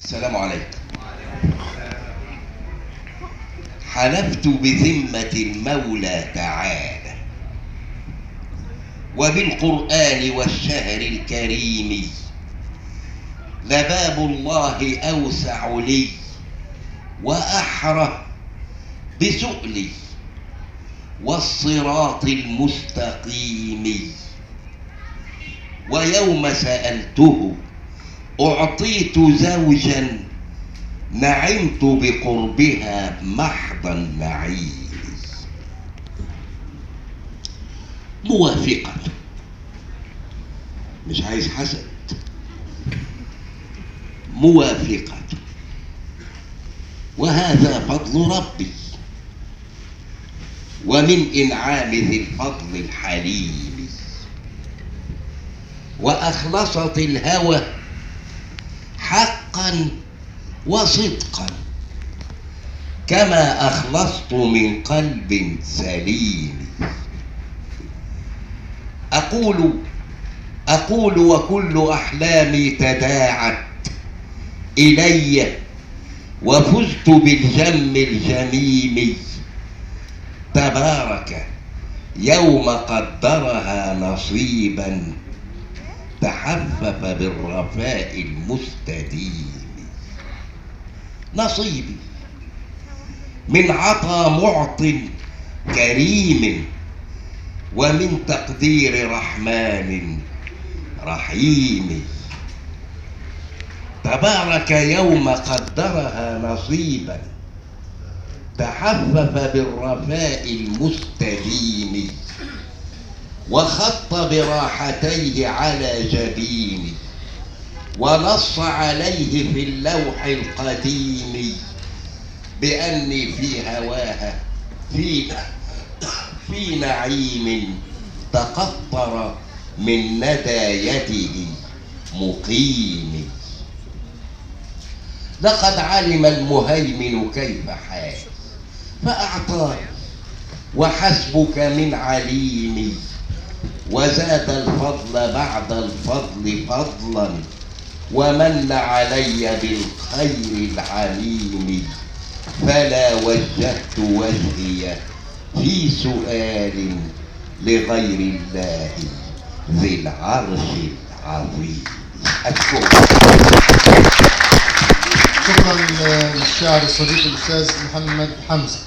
السلام عليكم. حلفت بذمة المولى تعالى وبالقرآن والشهر الكريم، لباب الله أوسع لي وأحرى بسؤلي والصراط المستقيم. ويوم سألته أعطيت زوجا نعمت بقربها محض النعيم. موافقة، مش عايز حسد، موافقة، وهذا فضل ربي ومن إنعام ذي الفضل الحليم. وأخلصت الهوى حقا وصدقا كما أخلصت من قلب سليم. أقول وكل أحلامي تداعت إلي وفزت بالجم الجميم. تبارك يوم قدرها نصيبا تحفف بالرفاء المستديم. نصيبي من عطا معط كريم ومن تقدير رحمن رحيم. تبارك يوم قدرها نصيبا تحفف بالرفاء المستديم. وخط براحتيه على جبيني ونص عليه في اللوح القديم بأني في هواها في نعيم تقطر من ندى يده مقيم. لقد علم المهيمن كيف حال فأعطاني وحسبك من عليمي. وزاد الفضل بعد الفضل فضلا ومن علي بالخير العميم. فلا وجهت وجهي في سؤال لغير الله ذي العرش العظيم. شكرا للشاعر الصديق الأستاذ محمد حمزة.